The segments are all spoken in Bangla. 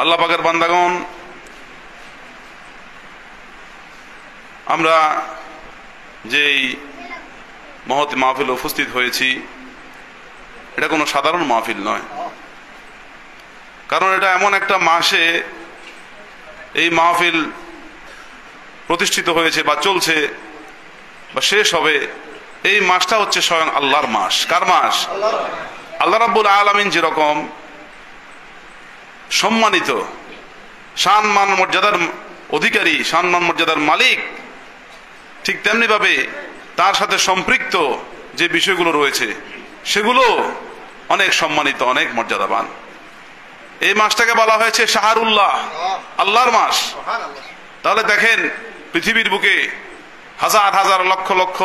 আল্লাহ পাকের বান্দাগণ, আমরা যেই মহৎ মাহফিল উপস্থিত হয়েছি, এটা কোনো সাধারণ মাহফিল নয়। কারণ এটা এমন একটা মাসে এই মাহফিল প্রতিষ্ঠিত হয়েছে বা চলছে বা শেষ হবে। এই মাসটা হচ্ছে স্বয়ং আল্লাহর মাস। কার মাস? আল্লাহ রাব্বুল আলামিন যেরকম সম্মানিত, সম্মান মর্যাদার অধিকারী, সম্মান মর্যাদার মালিক, ঠিক তেমনি ভাবে তার সাথে সম্পৃক্ত যে বিষয়গুলো রয়েছে সেগুলো অনেক সম্মানিত, অনেক মর্যাদাবান। এই মাসটাকে বলা হয়েছে শাহরুল্লাহ, আল্লাহর মাস। তাহলে দেখেন, পৃথিবীর বুকে হাজার হাজার লক্ষ লক্ষ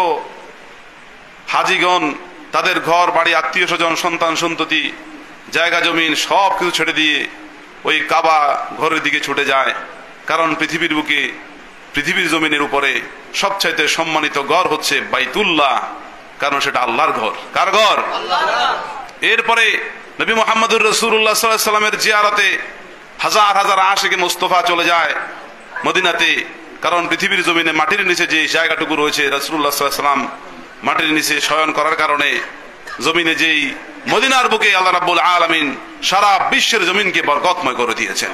হাজিগণ তাদের ঘর বাড়ি, আত্মীয় স্বজন, সন্তান সন্ততি, জায়গা জমিন সব কিছু ছেড়ে দিয়ে ওই কাবা ঘরের দিকে ছুটে যায়। কারণ পৃথিবীর বুকে, পৃথিবীর জমিনের উপরে সবচাইতে সম্মানিত ঘর হচ্ছে বাইতুল্লাহ, কারণ সেটা আল্লাহর ঘর। কার ঘর? এরপরে নবী মুহাম্মদুর রাসূলুল্লাহ সাল্লাল্লাহু আলাইহি ওয়াসাল্লামের জিয়ারতে হাজার হাজার আশিকে মুস্তাফা চলে যায় মদিনাতে। কারণ পৃথিবীর জমিনে মাটির নিচে যে জায়গাটুকু রয়েছে, রাসূলুল্লাহ সাল্লাল্লাহু আলাইহি ওয়াসাল্লাম মাটির নিচে শয়ন করার কারণে জমিনে যেই মদিনার বুকে আল্লাহ রাব্বুল আলামিন সারা বিশ্বের জমিনকে বরকতময় করে দিয়েছেন।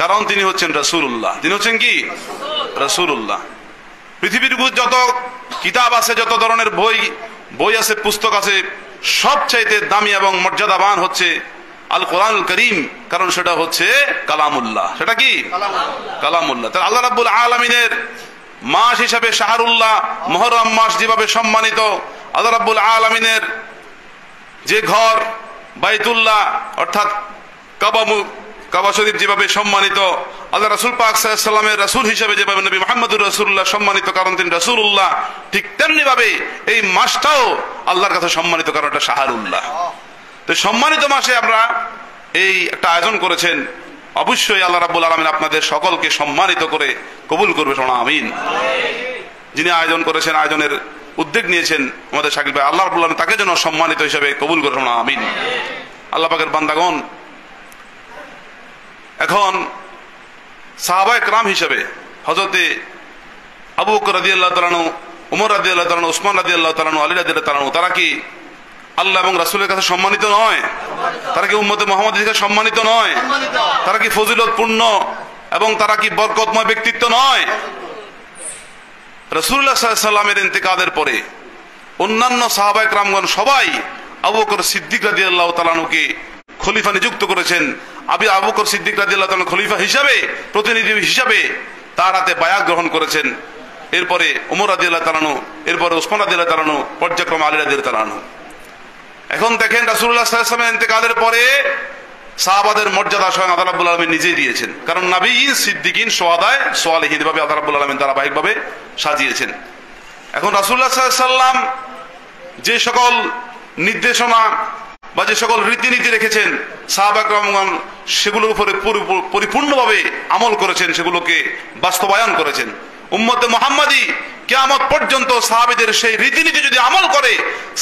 কারণ তিনি হচ্ছেন রাসূলুল্লাহ। তিনি হচ্ছেন কি? রাসূলুল্লাহ। পৃথিবীর বুকে যত কিতাব আছে, যত ধরনের বই আছে, পুস্তক আছে, সবচাইতে দামি এবং মর্যাদাবান হচ্ছে আল কোরআনুল করিম। কারণ সেটা হচ্ছে কালামুল্লাহ। সেটা কি? কালামুল্লাহ। তাহলে আল্লাহ রাব্বুল আলামিনের মাস হিসাবে শাহরুল্লাহ, মুহররম মাস যেভাবে সম্মানিত, আল্লাহ রাব্বুল আলামিনের যে ঘর বাইতুল্লাহ অর্থাৎ কাবা শরীফ যেভাবে সম্মানিত, আল্লাহ রাসূল পাক সাল্লাল্লাহু আলাইহি ওয়াসাল্লামের রাসূল হিসেবে যেভাবে নবী মুহাম্মদুর রাসূলুল্লাহ সম্মানিত, কারণ তিনি রাসূলুল্লাহ, ঠিক তেমনি ভাবে এই মাসটাও আল্লাহর কাছে সম্মানিত, কারণ এটা শাহরুল্লাহ। তো সম্মানিত মাসে আমরা এই একটা আয়োজন করেছেন। অবশ্যই আল্লাহ রাব্বুল আলামিন আপনাদের সকলকে সম্মানিত করে কবুল করবে, শোনা আমিন। যিনি আয়োজন করেছেন, আয়োজনের উদ্যোগ নিয়েছেন আমাদের শাকিল ভাই, আল্লাহ রাব্বুল আলামিন তাকে যেন সম্মানিত হিসেবে কবুল করে, শোনা আমিন। আল্লাহ পাকের বান্দাগণ, এখন সাহাবায়ে কেরাম হিসেবে হযরতে আবু বকর রাদিয়াল্লাহু তাআলা আনহু, ওমর রাদিয়াল্লাহু তাআলা আনহু, ওসমান রাদিয়াল্লাহু তাআলা আনহু, আলী রাদিয়াল্লাহু তাআলা আনহু, তারা কি আল্লাহ এবং রাসূলের কাছে সম্মানিত নয়? তারা কি উম্মতে মুহাম্মাদের কাছে সম্মানিত নয়? তারা কি ফজিলতপূর্ণ এবং তারা কি বরকতময় ব্যক্তিত্ব নয়? রাসূলুল্লাহ সাল্লাল্লাহু আলাইহি ওয়াসাল্লামের ইন্তেকালের পরে অন্যান্য সাহাবায়ে কেরামগণ সবাই আবু বকর সিদ্দিক রাদিয়াল্লাহু তাআলা আনহুকে খলিফা নিযুক্ত করেছেন। আবু বকর সিদ্দিক রাদিয়াল্লাহু তাআলা খলিফা হিসাবে, প্রতিনিধি হিসাবে তার হাতে বায়াত গ্রহণ করেছেন। এরপরে ওমর রাদিয়াল্লাহু তাআলা আনহু, এরপরে ওসমান রাদিয়াল্লাহু তাআলা আনহু, পর্যায়ক্রমে আলী রাদিয়াল্লাহু তাআলা আনহু। এখন দেখেন, রাসূলুল্লাহ সাল্লাল্লাহু আলাইহি ওয়াসাল্লামের ইন্তেকালের পরে সাহাবাদের মর্যাদা স্বয়ং আল্লাহ রাব্বুল আলামিন নিজেই দিয়েছেন। কারণ নবীয়িন, সিদ্দিকিন, শুহাদায়ে, সালেহিন ভাবে আল্লাহ রাব্বুল আলামিন ধারাবাহিকভাবে সাজিয়েছেন। এখন রাসূলুল্লাহ সাল্লাল্লাহু আলাইহি ওয়াসাল্লাম যে সকল নির্দেশনা বা যে সকল রীতিনীতি রেখেছেন, সাহাবায়ে কেরামগণ সেগুলোর উপরে পরিপূর্ণভাবে আমল করেছেন, সেগুলোকে বাস্তবায়ন করেছেন। উম্মতে মুহাম্মাদি কিয়ামত পর্যন্ত সাহাবীদের সেই রীতিনীতি যদি আমল করে,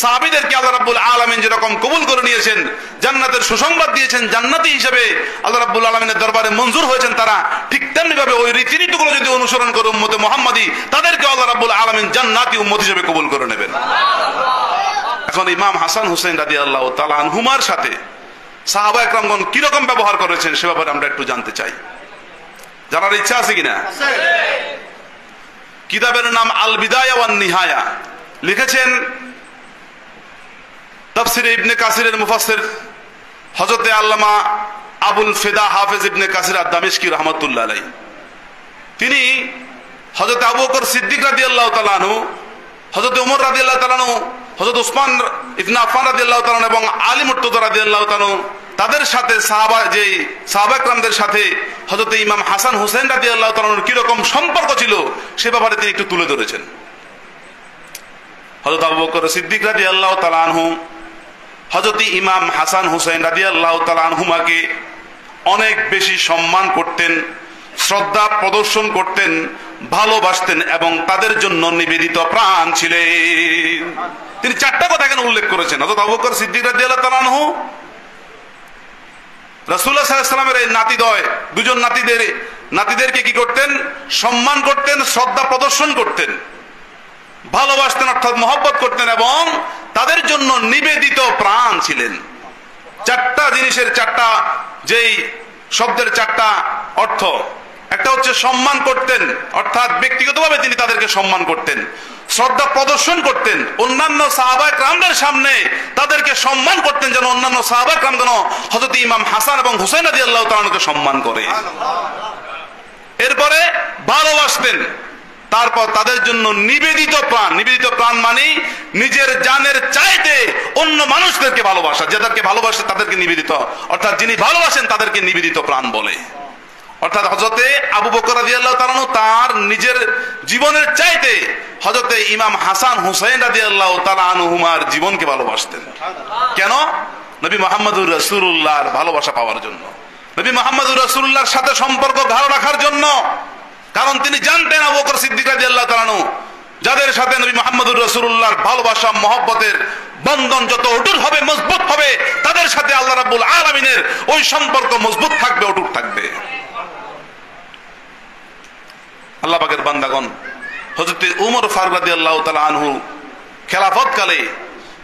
সাহাবীদেরকে আল্লাহ রাব্বুল আলামিন যেরকম কবুল করে নিয়েছেন, জান্নাতের সুসংবাদ দিয়েছেন, জান্নাতি হিসেবে আল্লাহ রাব্বুল আলামিনের দরবারে মঞ্জুর হয়েছেন তারা, ঠিক তেমনি ভাবে ওই রীতিনীতিগুলো যদি অনুসরণ করে উম্মতে মুহাম্মাদি, তাদেরকে আল্লাহ রাব্বুল আলামিন জান্নাতি উম্মত হিসেবে কবুল করে নেবেন। এখন ইমাম হাসান হুসাইন রাদিয়াল্লাহু তাআলা আনহুমার সাথে সাহাবায়ে কেরামগণ কিরকম ব্যবহার করেছেন সে ব্যাপারে আমরা একটু জানতে চাই। জানার ইচ্ছা আছে কিনা? কিতাবের নাম আল বিদায়া ওয়ান নিহায়া, লিখেছেন তাফসিরে ইবনে কাসিরের মুফাসসির হযরতে আল্লামা আবুল ফিদা হাফেজ ইবনে কাসির আদ-দামিশকি রাহমাতুল্লাহ আলাইহি। তিনি হযরত আবু বকর সিদ্দিক রাদিয়াল্লাহু তাআলা আনহু, হযরত ওমর রাদিয়াল্লাহু তাআলা আনহু, হযরত ওসমান ইবনে আফফান রাদিয়াল্লাহু তাআলা এবং আলী মুর্তজা রাদিয়াল্লাহু তাআলা তাদের সাথে সাহাবায়ে কেরামদের সাথে হযরত ইমাম হাসান হুসাইন রাদিয়াল্লাহু তাআলার কি রকম সম্পর্ক ছিল সে ব্যাপারে তিনি একটু তুলে ধরেছেন। হযরত আবু বকর সিদ্দিক রাদিয়াল্লাহু তাআলা আনহু হযরত ইমাম হাসান হুসাইন রাদিয়াল্লাহু তাআলা আনহুমাকে অনেক বেশি সম্মান করতেন, শ্রদ্ধা প্রদর্শন করতেন, ভালোবাসতেন এবং তাদের জন্য নিবেদিত প্রাণ ছিলেন। তিনি চারটা কথা এখানে উল্লেখ করেছেন। হযরত আবু বকর সিদ্দিক রাদিয়াল্লাহু তাআলা আনহু রাসূলুল্লাহ সাল্লাল্লাহু আলাইহি ওয়াসাল্লামের এই নাতিদ্বয়, দুজন নাতিদেরকে কি করতেন? সম্মান করতেন, শ্রদ্ধা প্রদর্শন করতেন, ভালোবাসতেন অর্থাৎ মহব্বত করতেন, এবং তাদের জন্য নিবেদিত প্রাণ ছিলেন। চারটা জিনিসের চারটা, যেই শব্দের চারটা অর্থ। একটা হচ্ছে সম্মান করতেন, অর্থাৎ ব্যক্তিগতভাবে তিনি তাদেরকে সম্মান করতেন, শ্রদ্ধা প্রদর্শন করতেন, অন্যান্য সাহাবায়ে কেরামদের সামনে তাদেরকে সম্মান করতেন, যেন অন্যান্য সাহাবায়ে কেরাম যেন হযরত ইমাম হাসান এবং হুসাইন রাদিয়াল্লাহু তাআলা আনহুকে সম্মান করে। এরপরে ভালোবাসতেন, তারপর তাদের জন্য নিবেদিত প্রাণ। নিবেদিত প্রাণ মানে নিজের জানের চাইতে অন্য মানুষদেরকে ভালোবাসা, যাদেরকে ভালোবাসে তাদেরকে নিবেদিত, অর্থাৎ যিনি ভালোবাসেন তাদেরকে নিবেদিত প্রাণ বলে। অর্থাৎ হযরতে আবু বকর রাদিয়াল্লাহু তাআলা আনহু তার নিজের জীবনের চাইতে হযরতে ইমাম হাসান হুসাইন রাদিয়াল্লাহু তাআলা আনহুমার জীবনকে ভালোবাসতেন। কেন? নবী মুহাম্মদুর রাসূলুল্লাহর ভালোবাসা পাওয়ার জন্য, নবী মুহাম্মদুর রাসূলুল্লাহর সাথে সম্পর্ক গাঢ় রাখার জন্য। কারণ তিনি জানতেন আবু বকর সিদ্দিক রাদিয়াল্লাহু তাআলা আনহু, যাদের সাথে নবী মুহাম্মদুর রাসূলুল্লাহর ভালোবাসা মহব্বতের বন্ধন যত অটুট হবে, মজবুত হবে, তাদের সাথে আল্লাহ রাব্বুল আলামিনের ওই সম্পর্ক মজবুত থাকবে, অটুট থাকবে। আল্লাহ পাকের বান্দাগণ, হযরত উমর ফারুক রাদিয়াল্লাহু তাআলা আনহু খেলাফত কালে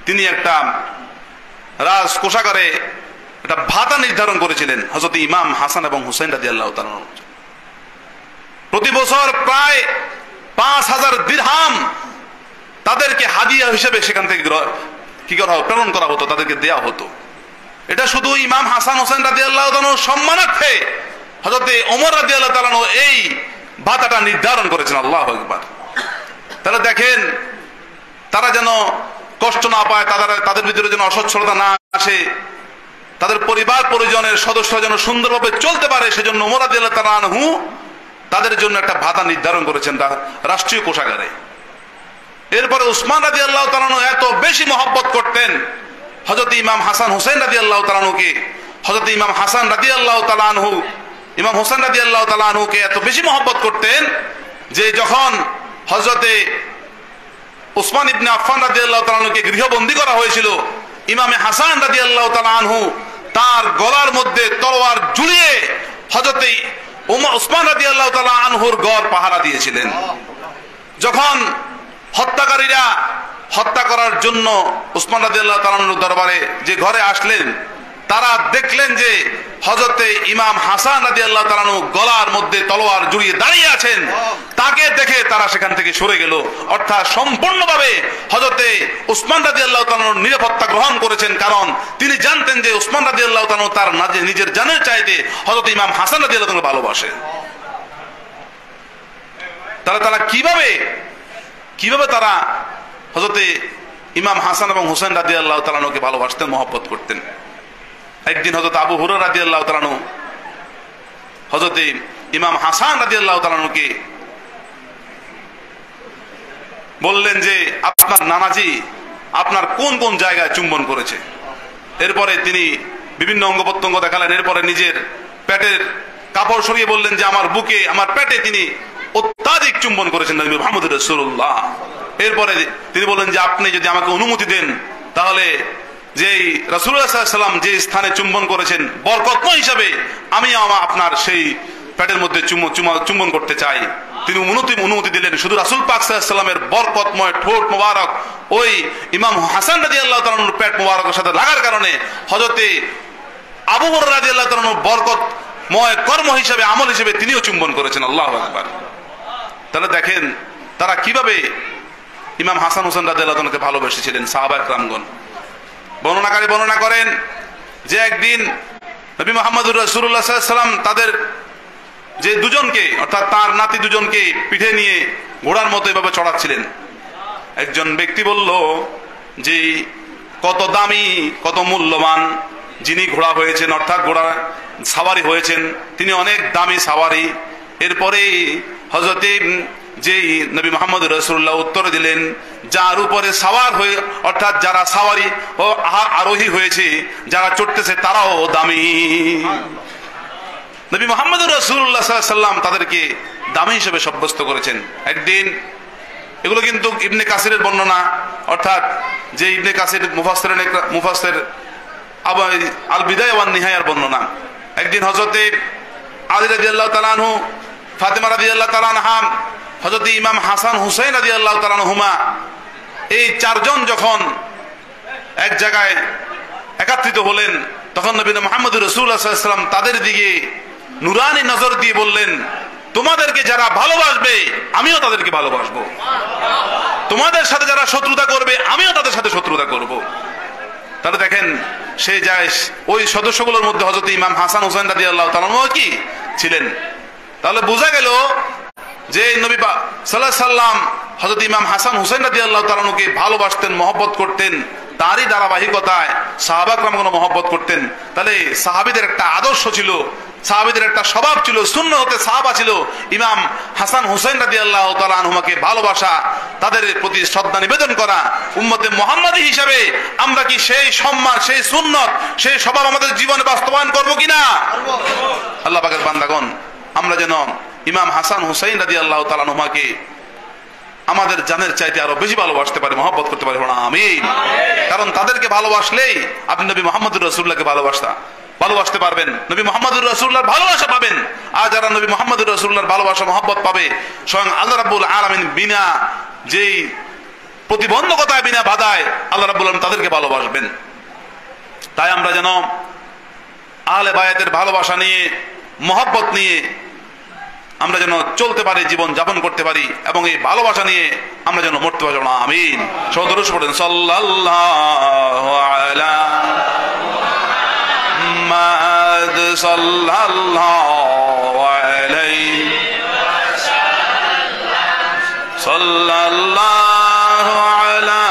তিনি একটা রাজকোষাগারে একটা ভাতা নির্ধারণ করেছিলেন হযরত ইমাম হাসান এবং হুসাইন রাদিয়াল্লাহু তাআলা আনহু। প্রতি বছর প্রায় 5000 দিরহাম তাদেরকে হাদিয়া হিসেবে সেখান থেকে কি করা হতো, প্রেরণ করা হতো, তাদেরকে দেয়া হতো। এটা শুধু ইমাম হাসান হুসাইন রাদিয়াল্লাহু তাআলা আনহুর সম্মানার্থে হযরত ওমর রাদিয়াল্লাহু তাআলা আনহু এই ভাতাটা নির্ধারণ করেছেন। আল্লাহু আকবার। তাহলে দেখেন, তারা যেন কষ্ট না পায়, তাদের ভিতরে যেন অসচ্ছলতা না আসে, তাদের পরিবার পরিজনের সদস্যরা যেন সুন্দরভাবে চলতে পারে, সেজন্য ওমর রাদিয়াল্লাহু তাআলা আনহু তাদের জন্য একটা ভাতা নির্ধারণ করেছেন রাষ্ট্রীয় কোষাগারে। এরপরে উসমান রাদিয়াল্লাহু তাআলা আনহু এত বেশি মহব্বত করতেন হযরত ইমাম হাসান হুসাইন রাদিয়াল্লাহু তাআলা আনহুকে, হযরত ইমাম হাসান রাদিয়াল্লাহু তাআলা আনহু ইমাম হুসাইন রাদিয়াল্লাহু তাআলা আনহুকে এত বেশি মহব্বত করতেন যে যখন হযরতে উসমান ইবনে আফফান রাদিয়াল্লাহু তাআলা আনহুকে গৃহবন্দী করা হয়েছিল, ইমামে হাসান রাদিয়াল্লাহু তাআলা আনহু তার গলার মধ্যে তলোয়ার ঝুলিয়ে হযরতে উসমান রাদিয়াল্লাহু তাআলা আনহুর গড় পাহারা দিয়েছিলেন। যখন হত্যাকারীরা হত্যা করার জন্য উসমান রাদিয়াল্লাহু তাআলা আনহুর দরবারে যে ঘরে আসলেন, তারা দেখলেন যে হযরতে ইমাম হাসান রাদিয়াল্লাহু তাআলা আনহু গলার মধ্যে তলোয়ার জড়িয়ে দাঁড়িয়ে আছেন। তাকে দেখে তারা সেখান থেকে সরে গেল, অর্থাৎ সম্পূর্ণভাবে হযরতে উসমান রাদিয়াল্লাহু তাআলা আনহুর নিরাপত্তা গ্রহণ করেছেন। কারণ তিনি জানতেন যে উসমান রাদিয়াল্লাহু তাআলা আনহু তার নিজের জানের চাইতে হযরত ইমাম হাসান রাদিয়াল্লাহু তাআলা ভালোবাসে। তারা কিভাবে তারা হযরতে ইমাম হাসান এবং হুসাইন রাদিয়াল্লাহু তাআলা আনহুকে ভালোবাসতেন, মহব্বত করতেন। একদিন হযরত আবু হুরায়রা রাদিয়াল্লাহু তাআলা আনহু হযরত ইমাম হাসান রাদিয়াল্লাহু তাআলা আনহুকে বললেন যে আপনার নানাজি আপনার কোন কোন জায়গায় চুম্বন করেছে। এরপরে তিনি বিভিন্ন অঙ্গ প্রত্যঙ্গ দেখালেন। এরপরে নিজের পেটের কাপড় সরিয়ে বললেন যে আমার বুকে, আমার পেটে তিনি অত্যাধিক চুম্বন করেছেন নবী মুহাম্মদ রাসূলুল্লাহ। এরপরে তিনি বললেন যে আপনি যদি আমাকে অনুমতি দেন, তাহলে যেই রাসূলুল্লাহ সাল্লাল্লাহু আলাইহি ওয়াসাল্লাম যে স্থানে চুম্বন করেছেন বরকতময় হিসাবে আমি আপনার সেই পেটের মধ্যে চুম্বন করতে চাই। তিনি অনুমতি দিলেন। শুধু রাসূল পাক সাল্লাল্লাহু আলাইহি ওয়াসাল্লামের বরকতময় ঠোঁট মোবারক ওই ইমাম হাসান রাদিয়াল্লাহু তাআলা আনহুর পেট মোবারকের সাথে লাগার কারণে হযরতে আবু হুরায়রা রাদিয়াল্লাহু তাআলা আনহু বরকতময় কর্ম হিসেবে, আমল হিসেবে তিনিও চুম্বন করেছেন। আল্লাহু আকবার। তাহলে দেখেন তারা কিভাবে ইমাম হাসান হুসাইন রাদিয়াল্লাহু তাআলাকে ভালোবেসেছিলেন সাহাবায়ে কেরামগণ। বর্ণনাকারী বর্ণনা করেন যে একদিন নবী মুহাম্মদুর রাসূলুল্লাহ সাল্লাল্লাহু আলাইহি ওয়াসাল্লাম তাদের যে দুজনকে, অর্থাৎ তার নাতি দুজনকে পিঠে নিয়ে ঘোড়ার মতো এভাবে চড়াচ্ছিলেন। একজন ব্যক্তি বলল যে কত দামি, কত মূল্যবান যিনি ঘোড়া হয়েছেন, অর্থাৎ ঘোড়া সাওয়ারি হয়েছেন, তিনি অনেক দামি সাওয়ারি। এরপরে হযরতে যেই নবী মুহাম্মদ রাসূলুল্লাহ উত্তরে দিলেন যার উপরে সাওয়ার হয়ে, অর্থাৎ যারা সাওয়ারি ও আরোহী হয়েছে, যারা চড়তেছে তারাও দামি। নবী মুহাম্মদ রাসূলুল্লাহ সাল্লাল্লাহু আলাইহি ওয়াসাল্লাম তাদেরকে দামি হিসেবে সাব্যস্ত করেছেন। একদিন, এগুলো কিন্তু ইবনে কাসিরের বর্ণনা, অর্থাৎ যে ইবনে কাসির মুফাসসির আল বিদায়া ওয়ান নিহায়ার বর্ণনা। একদিন হযরতে আলী রাদিয়াল্লাহু তাআলা আনহু, ফাতেমা রাদিয়াল্লাহু তাআলা আনহা, হযরতে ইমাম হাসান হুসাইন রাদিয়াল্লাহু তাআলা আনহুমা, এই চারজন যখন এক জায়গায় একত্রিত হলেন, তখন নবী মুহাম্মদুর রাসূলুল্লাহ সাল্লাল্লাহু আলাইহি ওয়াসাল্লাম তাদের দিকে নুরানি নজর দিয়ে বললেন, তোমাদেরকে যারা ভালোবাসবে আমিও তাদেরকে ভালোবাসবো, তোমাদের সাথে যারা শত্রুতা করবে আমিও তাদের সাথে শত্রুতা করব। তাহলে দেখেন সেই যায় ওই সদস্যগুলোর মধ্যে হযরত ইমাম হাসান হুসাইন রাদিয়াল্লাহু তাআলা আনহু কি ছিলেন। তাহলে বোঝা গেল যে নবী সাল্লাল্লাহু আলাইহি সাল্লাম হযরত ইমাম হাসান হুসাইন রাদিয়াল্লাহু তাআলা আনহুকে ভালোবাসতেন, মহব্বত করতেন, তারই ধারাবাহিকতায় সাহাবা কেরামগণ মহব্বত করতেন। তাহলে সাহাবীদের একটা আদর্শ ছিল, সাহাবীদের একটা স্বভাব ছিল, সুন্নতে সাহাবা ছিল ইমাম হাসান হুসাইন রাদিয়াল্লাহু তাআলা আনহুমাকে ভালোবাসা, তাদের প্রতি শ্রদ্ধা নিবেদন করা। উম্মতে মুহাম্মাদী হিসাবে আমরা কি সেই সম্মান, সেই সুন্নত, সেই স্বভাব আমাদের জীবনে বাস্তবায়ন করব কিনা? আল্লাহ পাকের বান্দাগণ, আমরা যেন ইমাম হাসান হুসাইন রাদিয়াল্লাহু তাআলা আনহুমাকে আমাদের জানের চাইতে আরো বেশি ভালোবাসতে পারি, মহব্বত করতে পারি। আমিন। কারণ তাদেরকে ভালোবাসলেই আপনি নবী মুহাম্মদুর রাসূলুল্লাহকে ভালোবাসতে পারবেন, নবী মুহাম্মদুর রাসূলুল্লাহর ভালোবাসা পাবেন। আর যারা নবী মুহাম্মদুর রাসূলুল্লাহর ভালোবাসা মহব্বত পাবে, স্বয়ং আল্লাহ রাব্বুল আলামিন বিনা যেই প্রতিবন্ধকতায়, বিনা বাধায় আল্লাহ রাব্বুল আলামিন তাদেরকে ভালোবাসবেন। তাই আমরা যেন আহলে বায়াতের ভালোবাসা নিয়ে, মহব্বত নিয়ে আমরা যেন চলতে পারি, জীবন যাপন করতে পারি, এবং এই ভালোবাসা নিয়ে আমরা যেন মরতে পারি। আমিন। সদরুদ পড়েন সাল্লাল্লাহু আলা মুহাম্মাদ সাল্লাল্লাহু আলাইহি সাল্লাল্লাহু আলা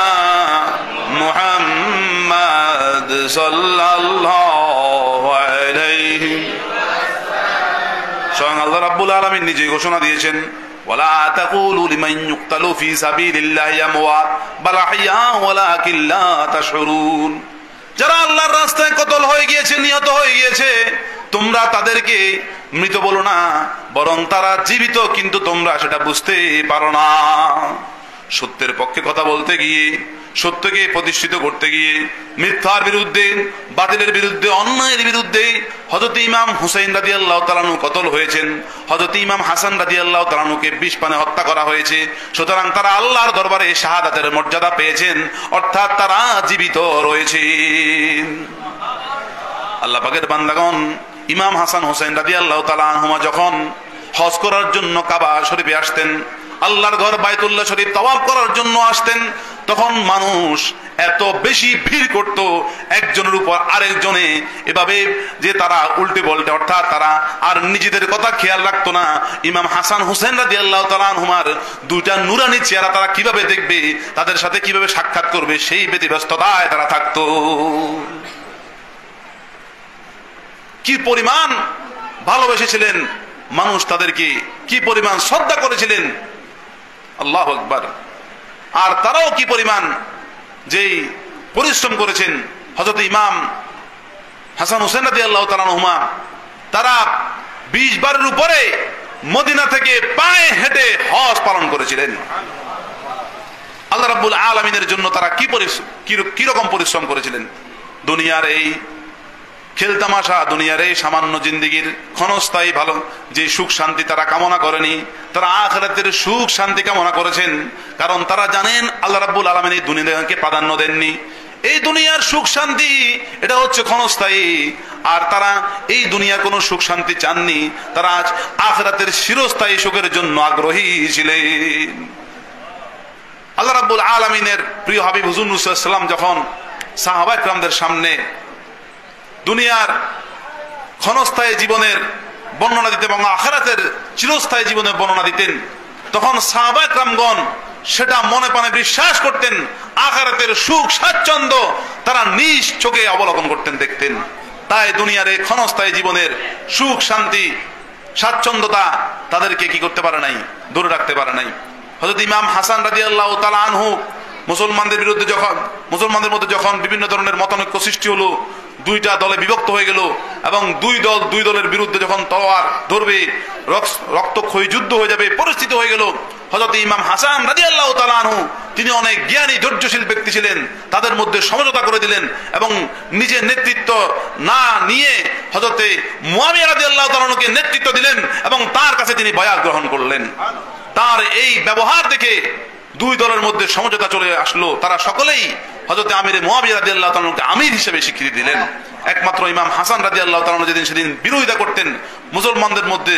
মুহাম্মাদ সাল্লাল্লাহু আলাইহি। স্বয়ং আল্লাহ রাব্বুল আলামিন নিজেই ঘোষণা দিয়েছেন, ওয়ালা তাকুলু লিমান ইউকতালু ফি সাবিলিল্লাহি আমওয়াত বাল আহইয়া ওয়ালাকিন লা তাশউরুন। যারা আল্লাহর রাস্তায় কতল হয়ে গিয়েছে, নিহত হয়ে গিয়েছে, তোমরা তাদেরকে মৃত বলো না, বরং তারা জীবিত, কিন্তু তোমরা সেটা বুঝতে পারো না। সত্যের পক্ষে কথা বলতে গিয়ে, সত্যকে প্রতিষ্ঠিত করতে গিয়ে মিথ্যার বিরুদ্ধে, বাতিলের বিরুদ্ধে, অন্যায়ের বিরুদ্ধে হযরত ইমাম হুসাইন রাদিয়াল্লাহু তাআলা আনহু কতল হয়েছেন, হযরত ইমাম হাসান রাদিয়াল্লাহু তাআলা আনহুকে ২০ পানে হত্যা করা হয়েছে। সুতরাং তারা আল্লাহর দরবারে শাহাদাতের মর্যাদা পেয়েছেন, অর্থাৎ তারা জীবিত রয়েছেন। আল্লাহ পাকের বান্দাগণ, ইমাম হাসান হুসাইন রাদিয়াল্লাহু তাআলা আনহুমা যখন হজ করার জন্য কাবা শরীফে আসতেন, আল্লাহর ঘর বাইতুল্লাহ শরীফ তাওয়াফ করার জন্য আসতেন, তখন মানুষ এত বেশি ভিড় করত একজনের উপর আরেকজনে, এভাবে যে তারা উল্টে বলতে, অর্থাৎ তারা আর নিজেদের কথা খেয়াল রাখতো না। ইমাম হাসান হুসেন রাদিয়াল্লাহু তাআলা আনহুমার দুইটা নুরানি চেহারা তারা কিভাবে দেখবে, তাদের সাথে কিভাবে সাক্ষাৎ করবে, সেই ব্যতিব্যস্ততায় তারা থাকতো। কি পরিমাণ ভালোবেসেছিলেন মানুষ তাদেরকে, কি পরিমাণ শ্রদ্ধা করেছিলেন, আল্লাহু আকবার। আর তারাও কি পরিমাণ যেই পরিশ্রম করেছেন। হযরত ইমাম হাসান হুসেন রাদিয়াল্লাহু তাআলা আনহুমা, তারা 20 বারের উপরে মদিনা থেকে পায়ে হেঁটে হজ পালন করেছিলেন। আল্লাহ রাব্বুল আলামিনের জন্য তারা কি রকম পরিশ্রম করেছিলেন। দুনিয়ার এই খেলতামাশা, দুনিয়ার এই সামান্য জিন্দেগির ক্ষণস্থায়ী ভালো যে সুখ শান্তি তারা কামনা করেনি, তারা আখিরাতের সুখ শান্তি কামনা করেছেন। কারণ তারা জানেন আল্লাহ রাব্বুল আলামিন এই দুনিয়াকে প্রাধান্য দেননি। এই দুনিয়ার সুখ শান্তি এটা হচ্ছে ক্ষণস্থায়ী, আর তারা এই দুনিয়ার কোনো সুখ শান্তি চাননি, তারা আজ আখিরাতের চিরস্থায়ী সুখের জন্য আগ্রহী ছিলেন। আল্লাহ রাব্বুল আলামিনের প্রিয় হাবিব হুজুর সাল্লাল্লাহু আলাইহি ওয়াসাল্লাম যখন সাহাবায়ে কেরামদের সামনে দুনিয়ার ক্ষণস্থায়ী জীবনের বর্ণনা দিতেন এবং আখিরাতের চিরস্থায়ী জীবনের বর্ণনা দিতেন, তখন সাহাবায়ে কেরামগণ সেটা মনে প্রাণে বিশ্বাস করতেন। আখিরাতের সুখ স্বাচ্ছন্দ্য তারা নিজ চোখে অবলোকন করতেন, দেখতেন। তাই দুনিয়ার এই ক্ষণস্থায়ী জীবনের সুখ শান্তি স্বাচ্ছন্দ্যতা তাদেরকে কি করতে পারে নাই, দূরে রাখতে পারে নাই। হযরত ইমাম হাসান রাদিয়াল্লাহু তাআলা আনহু মুসলমানদের মধ্যে যখন বিভিন্ন ধরনের মতানৈক্য সৃষ্টি হলো, দুইটা দলে বিভক্ত হয়ে গেল এবং দুই দলের বিরুদ্ধে যখন তলোয়ার ধরবে, রক্তক্ষয়ী যুদ্ধ হয়ে যাবে, পরিস্থিতি হয়ে গেল। হযরত ইমাম হাসান রাদিয়াল্লাহু তাআলা আনহু তিনি অনেক জ্ঞানী ধৈর্যশীল ব্যক্তি ছিলেন, তাদের মধ্যে সমঝোতা করে দিলেন এবং নিজের নেতৃত্ব না নিয়ে হযরতে মুয়াবিয়া রাদিয়াল্লাহু তাআলা আনহুকে নেতৃত্ব দিলেন এবং তার কাছে তিনি বায়াত গ্রহণ করলেন। তার এই ব্যবহার দেখে দুই দলের মধ্যে সমঝোতা চলে আসলো। তারা সকলেই হযরতে আমিরে মুয়াবিয়া রাদিয়াল্লাহু তাআলা আনহুকে আমির হিসেবে স্বীকৃতি দিলেন। একমাত্র ইমাম হাসান রাদিয়াল্লাহু তাআলা আনহু যেদিন সেদিন বিরোধিতা করতেন, মুসলমানদের মধ্যে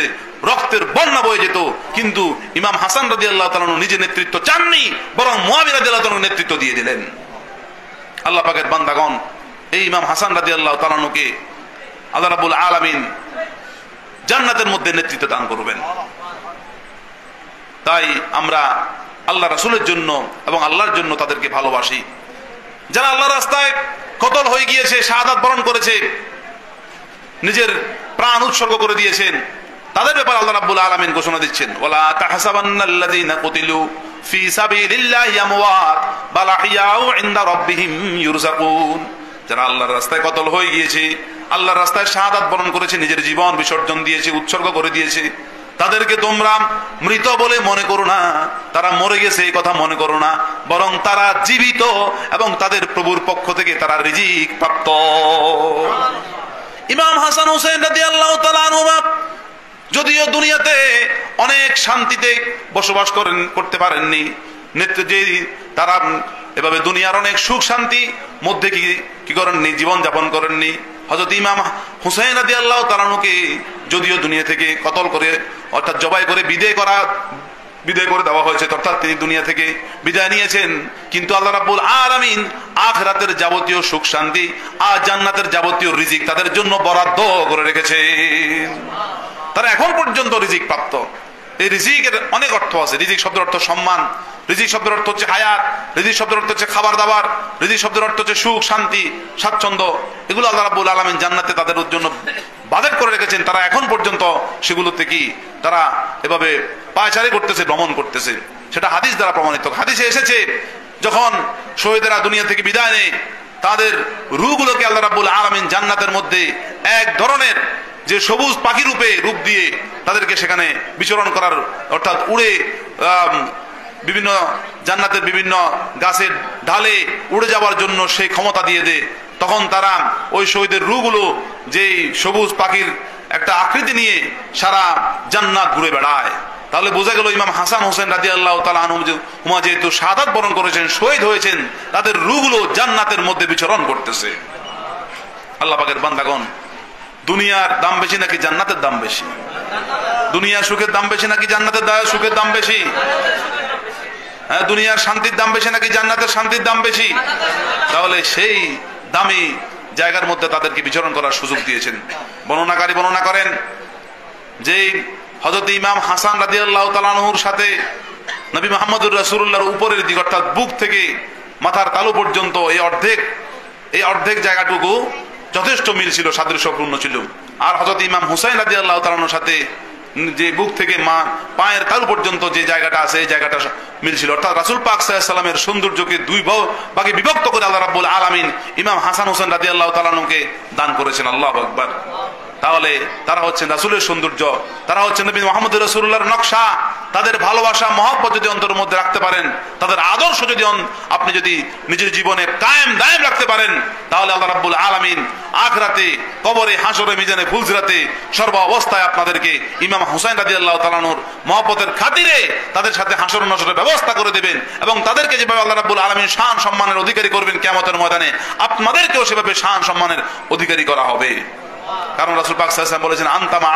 রক্তের বন্যা বয়ে যেত, কিন্তু ইমাম হাসান রাদিয়াল্লাহু তাআলা আনহু নিজে নেতৃত্ব চাননি, বরং মুয়াবিয়া রাদিয়াল্লাহু তাআলা আনহু নেতৃত্ব দিয়ে দিলেন। আল্লাহ পাকের বান্দাগণ, এই ইমাম হাসান রাদিয়াল্লাহু তাআলা আনহুকে আল্লাহ রাব্বুল আলামিন জান্নাতের মধ্যে নেতৃত্ব দান করবেন। তাই আমরা আল্লাহ রাসূলের জন্য এবং আল্লাহর জন্য তাদেরকে ভালোবাসি। যারা আল্লাহর রাস্তায় কতল হয়ে গিয়েছে, শাহাদাত বরণ করেছে, নিজের প্রাণ উৎসর্গ করে দিয়েছেন, তাদের ব্যাপারে আল্লাহ রাব্বুল আলামিন ঘোষণা দিচ্ছেন, ওয়ালা তাহসাবান্নাল্লাযীনা কুতিলু ফি সাবিলিল্লাহি আমওয়াত বাল আহইয়াউ ইনদা রাব্বিহিম ইউরযাকুন। যারা আল্লাহর রাস্তায় কতল হয়ে গিয়েছে, আল্লাহর রাস্তায় শাহাদাত বরণ করেছে, নিজের জীবন বিসর্জন দিয়েছে, উৎসর্গ করে দিয়েছে, তাদেরকে তোমরা মৃত বলে মনে করো না, তারা মরে গেছে এই কথা মনে করো না, বরং তারা জীবিত এবং তাদের প্রভুর পক্ষ থেকে তারা রিজিক প্রাপ্ত। ইমাম হাসান হোসেন রাদিয়াল্লাহু তাআলা আনহুমা যদিও দুনিয়াতে অনেক শান্তিতে বসবাস করতে পারেননি, যে তারা এভাবে দুনিয়ার অনেক সুখ শান্তি মধ্যে কি করেননি, জীবন যাপন করেননি। হযরত ইমাম হুসাইন রাদিয়াল্লাহু তাআলা আনহুকে যদিও দুনিয়া থেকে কতল করে অর্থাৎ জবাই করে বিদায় করে দেওয়া হয়েছে, অর্থাৎ তিনি দুনিয়া থেকে বিদায় নিয়েছেন, কিন্তু আল্লাহ রাব্বুল আলামিন আখিরাতের যাবতীয় সুখ শান্তি আর জান্নাতের যাবতীয় রিজিক তাদের জন্য বরাদ্দ করে রেখেছেন। তারা এখন পর্যন্ত রিজিক প্রাপ্ত। এই রিজিকের অনেক অর্থ আছে। রিজিক শব্দের অর্থ সম্মান, রিজিক শব্দের অর্থ হচ্ছে হায়াত, রিজিক শব্দের অর্থ হচ্ছে খাবার দাবার, রিজিক শব্দের অর্থ হচ্ছে সুখ শান্তি স্বাচ্ছন্দ্য। এগুলো আল্লাহ রাব্বুল আলামিন জান্নাতে তাদের জন্য বাজেট করে রেখেছেন। তারা এখন পর্যন্ত সেগুলোতে কি তারা এভাবে পায়চারি করতেছে, ভ্রমণ করতেছে, সেটা হাদিস দ্বারা প্রমাণিত। হাদিসে এসেছে যখন শহীদেরা দুনিয়া থেকে বিদায় নেয়, তাদের রূহগুলোকে আল্লাহ রাব্বুল আলামিন জান্নাতের মধ্যে এক ধরনের যে সবুজ পাখি রূপ দিয়ে তাদেরকে সেখানে বিচরণ করার অর্থাৎ উড়ে বিভিন্ন জান্নাতের বিভিন্ন গাছের ঢালে উড়ে যাওয়ার জন্য সেই ক্ষমতা দিয়ে দেয়। তখন তারা ওই শহীদের রূহগুলো যে সবুজ পাখির একটা আকৃতি নিয়ে সারা জান্নাত ঘুরে বেড়ায়। তাহলে বোঝা গেল ইমাম হাসান হোসেন রাদিয়াল্লাহু তাআলা আনহুমা যেহেতু শাহাদাত বরণ করেছেন, শহীদ হয়েছেন, তাদের রূহগুলো জান্নাতের মধ্যে বিচরণ করতেছে। আল্লাহ পাকের বান্দাগণ, দুনিয়ার দাম বেশি নাকি জান্নাতের দাম বেশি? দুনিয়ার সুখের দাম বেশি নাকি জান্নাতের সুখের দাম বেশি? হ্যাঁ, দুনিয়ার শান্তির দাম বেশি নাকি জান্নাতের শান্তির দাম বেশি? তাহলে সেই দামি জায়গার মধ্যে তাদেরকে বিচরণ করার সুযোগ দিয়েছেন। বর্ণনাকারী বর্ণনা করেন যে হযরত ইমাম হাসান রাদিয়াল্লাহু তাআলা আনহুর সাথে নবী মুহাম্মদুর রাসূলুল্লাহর উপরের দিক অর্থাৎ বুক থেকে মাথার তালু পর্যন্ত এই অর্ধেক জায়গাটুকু যথেষ্ট মিল ছিল, সাদৃশ্যপূর্ণ ছিল। আর হযরত ইমাম হুসাইন রাদিয়াল্লাহু তাআলা আনহুর সাথে যে বুক থেকে পায়ের তালু পর্যন্ত যে জায়গাটা আছে এই জায়গাটা মিল ছিল। অর্থাৎ রাসূল পাক সাল্লাল্লাহু আলাইহি ওয়াসাল্লামের সৌন্দর্যকে দুই ভাগে বিভক্ত করে আল্লাহ রাব্বুল আলামিন ইমাম হাসান হোসেন রাদিয়াল্লাহু তাআলা আনহুকে দান করেছেন। আল্লাহু আকবার। তাহলে তারা হচ্ছেন রাসূলের সৌন্দর্য, তারা হচ্ছেন নবী মুহাম্মদ রাসূলুল্লাহর নকশা। তাদের ভালোবাসা মহব্বত যদি অন্তরের মধ্যে রাখতে পারেন, তাদের আদর্শ যদি আপনি যদি নিজের জীবনে কায়েম দায়েম রাখতে পারেন, তাহলে আল্লাহ রাব্বুল আলামিন আখিরাতে, কবরে, হাসরে, মিজানে, ফুলসিরাতে সর্ব অবস্থায় আপনাদেরকে ইমাম হুসাইন রাদিয়াল্লাহু তাআলা আনহুর মহব্বতের খাতিরে তাদের সাথে হাসর নাসরের ব্যবস্থা করে দেবেন এবং তাদেরকে যেভাবে আল্লাহ রাব্বুল আলামিন শান সম্মানের অধিকারী করবেন কিয়ামতের ময়দানে, আপনাদেরকেও সেভাবে শান সম্মানের অধিকারী করা হবে। কারণ রাসূল পাক সাল্লাল্লাহু আলাইহি ওয়াসাল্লাম বলেছেন, আনতা মা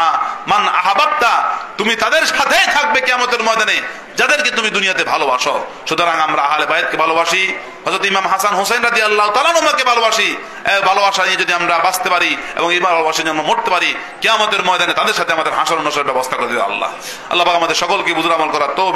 মান আহাবাবতা, তুমি তাদের সাথেই থাকবে কিয়ামতের ময়দানে যাদেরকে তুমি দুনিয়াতে ভালোবাসো। সুতরাং আমরা আহলে বাইতকে ভালোবাসি, হযরত ইমাম হাসান হোসেন রাদিয়াল্লাহু তাআলা আনহুকে ভালোবাসি। এই ভালোবাসা নিয়ে যদি আমরা বাঁচতে পারি এবং এই ভালোবাসার জন্য মরতে পারি, কিয়ামতের ময়দানে তাদের সাথে আমাদের হাসর নাসরের ব্যবস্থা করে দিবে আল্লাহ। আল্লাহ পাক আমাদের সকলকে বুঝুর আমল করার তৌফিক